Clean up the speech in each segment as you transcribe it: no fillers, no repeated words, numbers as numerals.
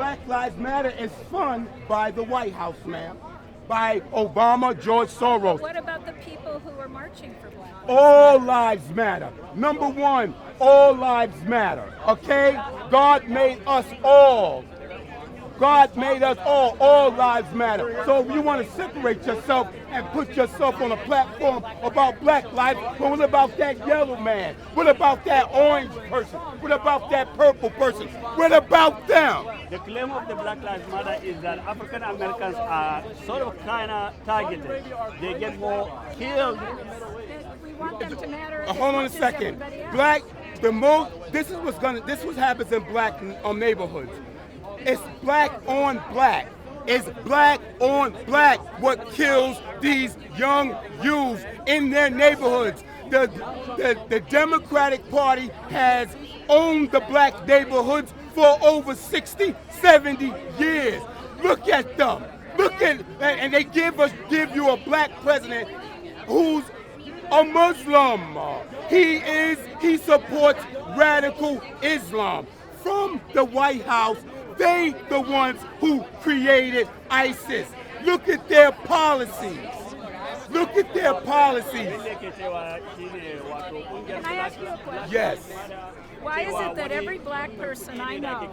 Black Lives Matter is funded by the White House, ma'am. By Obama, George Soros. What about the people who are marching for Black Lives All lives matter. Number one, all lives matter. Okay? God made us all. God made us all. All lives matter. So if you want to separate yourself and put yourself on a platform about black lives, but what about that yellow man? What about that orange person? What about that purple person? What about them? The claim of the Black Lives Matter is that African Americans are sort of kind of targeted. They get more killed. We want them to matter. Hold on a second. Black, this is what happens in black neighborhoods. It's black on black. It's black on black what kills these young youths in their neighborhoods. The Democratic Party has owned the black neighborhoods for over 60, 70 years. Look at them. And they give you a black president who's a Muslim. He supports radical Islam. From the White House, they the ones who created ISIS. Look at their policies. Look at their policies. Can I ask you a question? Yes. Why is it that every black person I know,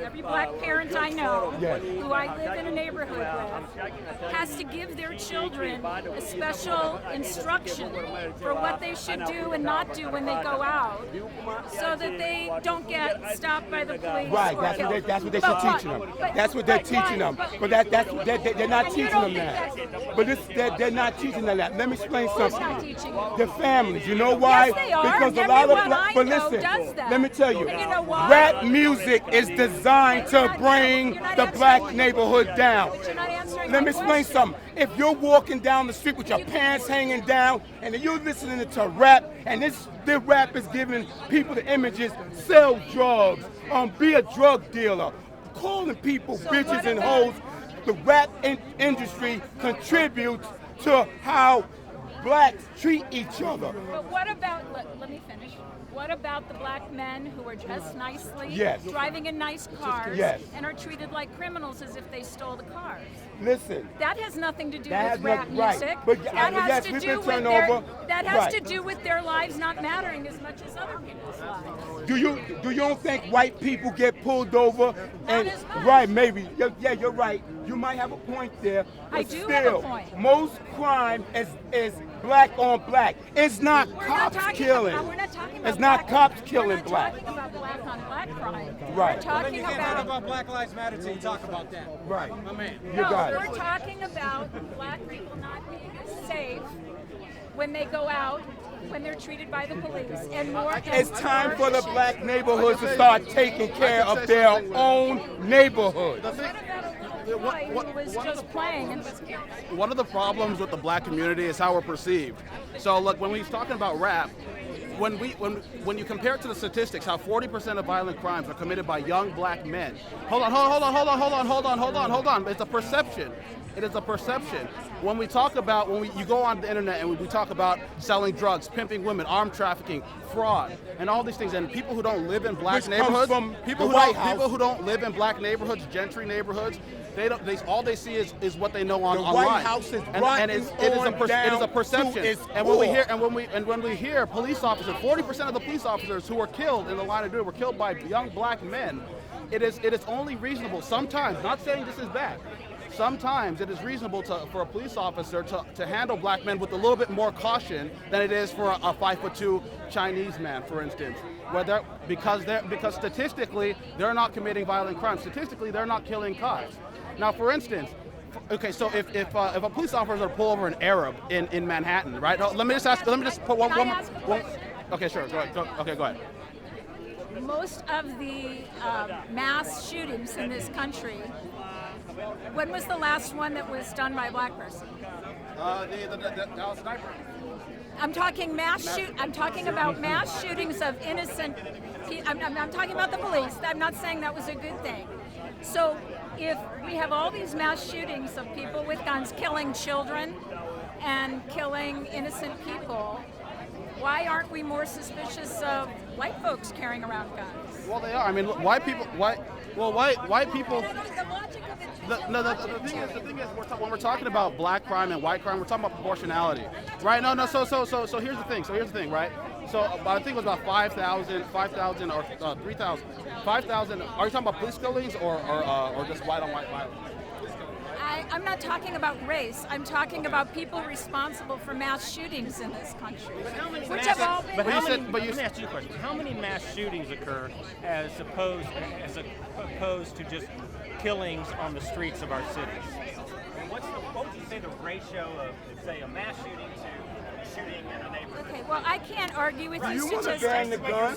every black parent I know, Yes. who I live in a neighborhood with, has to give their children a special instruction for what they should do and not do when they go out, so that they don't get stopped by the police? Right, or that's killed? what they should teach them. That's what they're teaching them. But they're not teaching them that. But they're not teaching them that. Let me explain Who's not something. teaching them? The families, you know why? Yes, they are. Because a lot of Everyone I but know listen, does that. let me tell you, And you know why? rap music is designed to bring the black neighborhood down. But you're not answering Let my me explain question. something. If you're walking down the street with your pants hanging down and you're listening to rap, and the rap is giving people the images, sell drugs, be a drug dealer, calling people bitches and hoes, the rap industry contributes to how blacks treat each other. But what about, let me finish. What about the black men who are dressed nicely, Yes. driving in nice cars, Yes. and are treated like criminals as if they stole the cars? Listen, That has nothing to do That has with rap nothing- right. music. But, that yes, has to we've do been with turned their, over. that has Right. to do with their lives not mattering as much as other people's lives. do you don't think white people get pulled over? And as much. right, maybe. Yeah, you're right. You might have a point there. But I do still, have a point. Most crime is black on black. It's not We're cops not talking killing. About, we're not talking about It's not black, cops killing we're black. not talking about black on black crime. Right. We're talking Then you can't talk about Black Lives Matter till you talk about that. Right. My man. You got it. We're talking about black people not being as safe when they go out, when they're treated by the police, and more. It's time for the black neighborhoods to start taking care of their own neighborhoods. What about a little boy who was just playing and was killed? One of the problems with the black community is how we're perceived. So look, when we're talking about rap, when you compare it to the statistics, how 40% of violent crimes are committed by young black men. Hold on. It's a perception. It is a perception. When we talk about, you go on the internet and we talk about selling drugs, pimping women, armed trafficking, fraud, and all these things, and people who don't live in black Which comes neighborhoods, from people the who White don't, House. people who don't live in black neighborhoods, gentry neighborhoods, all they see is what they know The online. White House is brought and it is a perception. to its And when we core. hear when we hear police officers, 40% of the police officers who were killed in the line of duty were killed by young black men. It is only reasonable sometimes, not saying this is bad. Sometimes it is reasonable for a police officer to handle black men with a little bit more caution than it is for a 5'2" Chinese man, for instance. Because statistically they're not committing violent crimes. Statistically they're not killing cops. Now, for instance, okay, so if a police officer pull over an Arab in Manhattan, right? Let me just put one. Can I ask a question? Okay, sure. Go ahead. Most of the mass shootings in this country, when was the last one that was done by a black person? The Dallas sniper. I'm talking I'm talking about mass shootings of innocent people. I'm talking about the police. I'm not saying that was a good thing. So if we have all these mass shootings of people with guns killing children and killing innocent people, why aren't we more suspicious of white folks carrying around guns? Well, they are. I mean, why Well, white people. The logic of it is The thing is, when we're talking about black crime and white crime, we're talking about proportionality, right? No. So here's the thing. Right? So I think it was about 5,000 or 3,000. 5,000. Are you talking about police killings or just white on white violence? I'm not talking about race. I'm talking about people responsible for mass shootings in this country, which have all been. Let me ask you a question. How many mass shootings occur as opposed to just killings on the streets of our cities? And what would you say the ratio of, say, a mass shooting to shooting in a neighborhood? Okay, well, I can't argue with you want to ban the gun?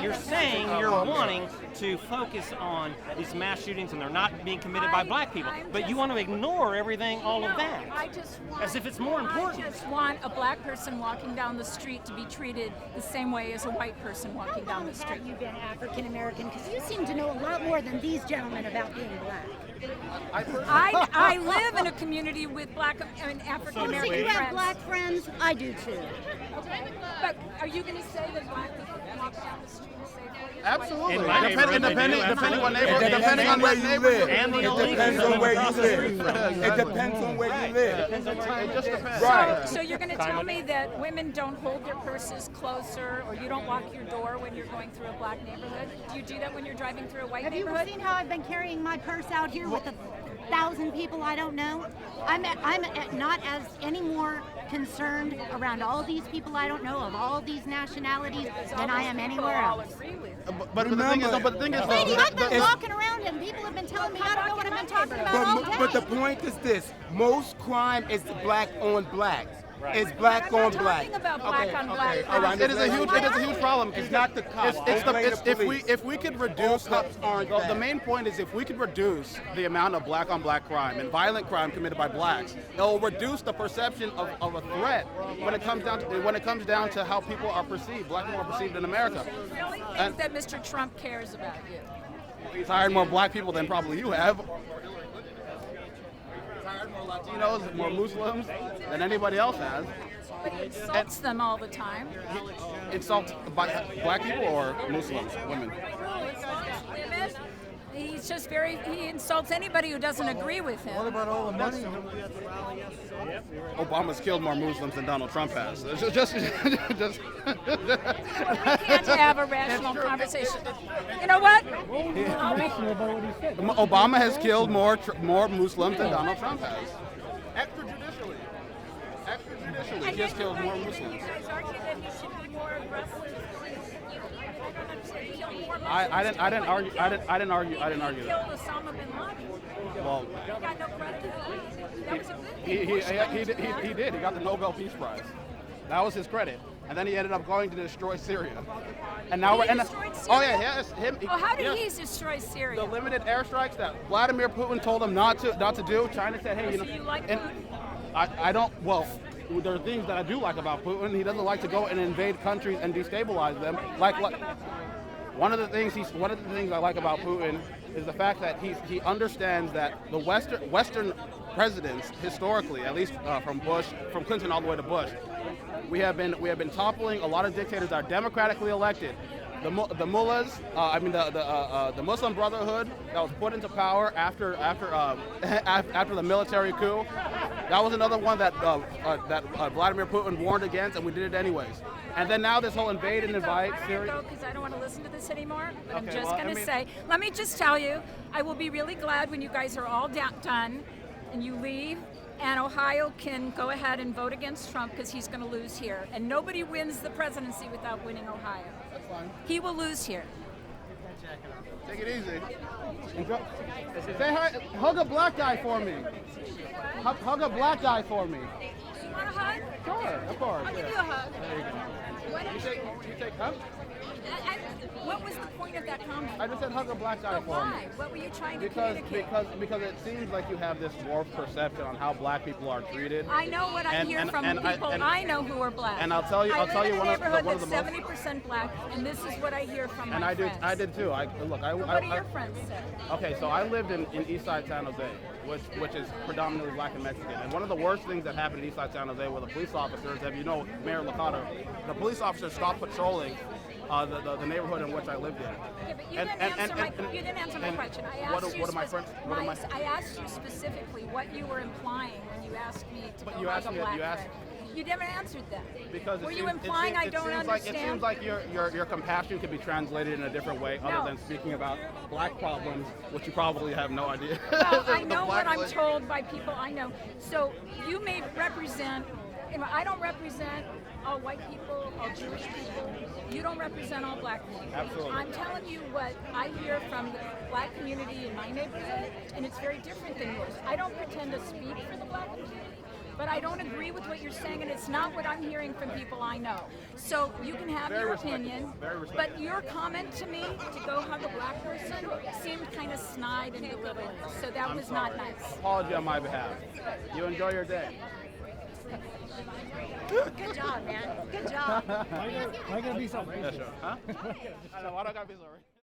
You're saying you're wanting to focus on these mass shootings and they're not being committed by black people, but you want to ignore everything, all of that, as if it's more important. I just want a black person walking down the street to be treated the same way as a white person walking down the street. Have you been African American? Because you seem to know a lot more than these gentlemen about being black. I live in a community with black and African So American you have friends. black friends? I do too. But are you going to say that black people can walk down the street and say, Absolutely. In my neighborhood, Depending on neighborhood, It depending on where what you neighborhood. live. And the It illegals depends on where you across the live. street from us. It depends on where you live. It just depends. Right. So you're going to tell me that women don't hold their purses closer, or you don't lock your door when you're going through a black neighborhood? Do you do that when you're driving through a white Have you neighborhood? seen how I've been carrying my purse out here with 1,000 people I don't know? I'm not as any more concerned around all these people I don't know of all these nationalities than I am anywhere else. But the thing is, Lady, I've been it's- walking around and people have been telling me I don't know what I've been talking about all day. But the point is this: most crime is black on black. It's black I'm on not black. talking about black on black. All right, it is a huge problem. It's not the cops. Don't blame the police. If we could reduce cops aren't the bad. main point is if we could reduce the amount of black on black crime and violent crime committed by blacks, it will reduce the perception of a threat when it comes down to how people are perceived. Black people are perceived in America. I really think And- that Mr. Trump cares about you. He's hired more black people than probably you have. He's hired more Latinos, more Muslims than anybody else has. But he insults them all the time. Insult black people or Muslims, women. Women, he's just he insults anybody who doesn't agree with him. Obama's killed more Muslims than Donald Trump has. Just We can't have a rational conversation. You know what? Obama has killed more Muslims than Donald Trump has. Extrajudicially, he has killed more Muslims. You guys argue that he should be more aggressive. I didn't argue He that. killed Osama bin Laden. Well, He got no credit for that. That was a good thing. he did. He got the Nobel Peace Prize. That was his credit. And then he ended up going to destroy Syria. And now He destroyed oh Syria? yeah, yes, him. Oh, how did yeah. he destroy Syria? The limited airstrikes that Vladimir Putin told him not to do. China said, hey, So you like and Putin? I don't. Well, there are things that I do like about Putin. He doesn't like to go and invade countries and destabilize them. Like one of the things I like about Putin is the fact that he understands that the Western presidents historically, at least from Clinton all the way to Bush, we have been toppling a lot of dictators that are democratically elected. The mullahs, the Muslim Brotherhood that was put into power after the military coup. That was another one that Vladimir Putin warned against, and we did it anyways. And then now this whole invade and invite Syria. Because I don't want to listen to this anymore. But I'm Okay, just well, going I to mean- say, let me just tell you, I will be really glad when you guys are all done and you leave, and Ohio can go ahead and vote against Trump because he's going to lose here. And nobody wins the presidency without winning Ohio. That's fine. He will lose here. Take it easy. Say hi. Hug a black guy for me. Hug a black guy for me. You want a hug? Sure, of course. I'll give you a hug. Why don't You take hugs? what was the point of that comment? I just said hug a black guy But for me. why? What were you trying to Because communicate? it seems like you have this warped perception on how black people are treated. I know what I hear from people I know who are black. and I'll tell you I live in a one of neighborhood the that's most. 70% black, and this is what I hear from And my I friends. did too. What do your friends say? Okay, so I lived in Eastside San Jose, which is predominantly black and Mexican. And one of the worst things that happened in Eastside San Jose were the police officers, if you know Mayor Licata, the police officers stopped patrolling the neighborhood in which I lived in. Okay, but you didn't answer my question. I asked I asked you specifically what you were implying when you asked me to go like a black person. You never answered that. Because were you implying I don't understand? It seems like your compassion could be translated in a different way other than speaking about black problems, which you probably have no idea. Well, I know what I'm told by people I know. So you may represent, I don't represent all white people, all Jewish people. You don't represent all black people. Absolutely. I'm telling you what I hear from the black community in my neighborhood, and it's very different than yours. I don't pretend to speak for the black community, but I don't agree with what you're saying, and it's not what I'm hearing from people I know. So you can have your opinion, but your comment to me to go hug a black person seemed kind of snide and belittling. So that was not nice. Apology on my behalf. You enjoy your day. Good job, man. Good job. Why you gonna be so racist? Yeah, sure. Huh? I know, why do I gotta be so racist?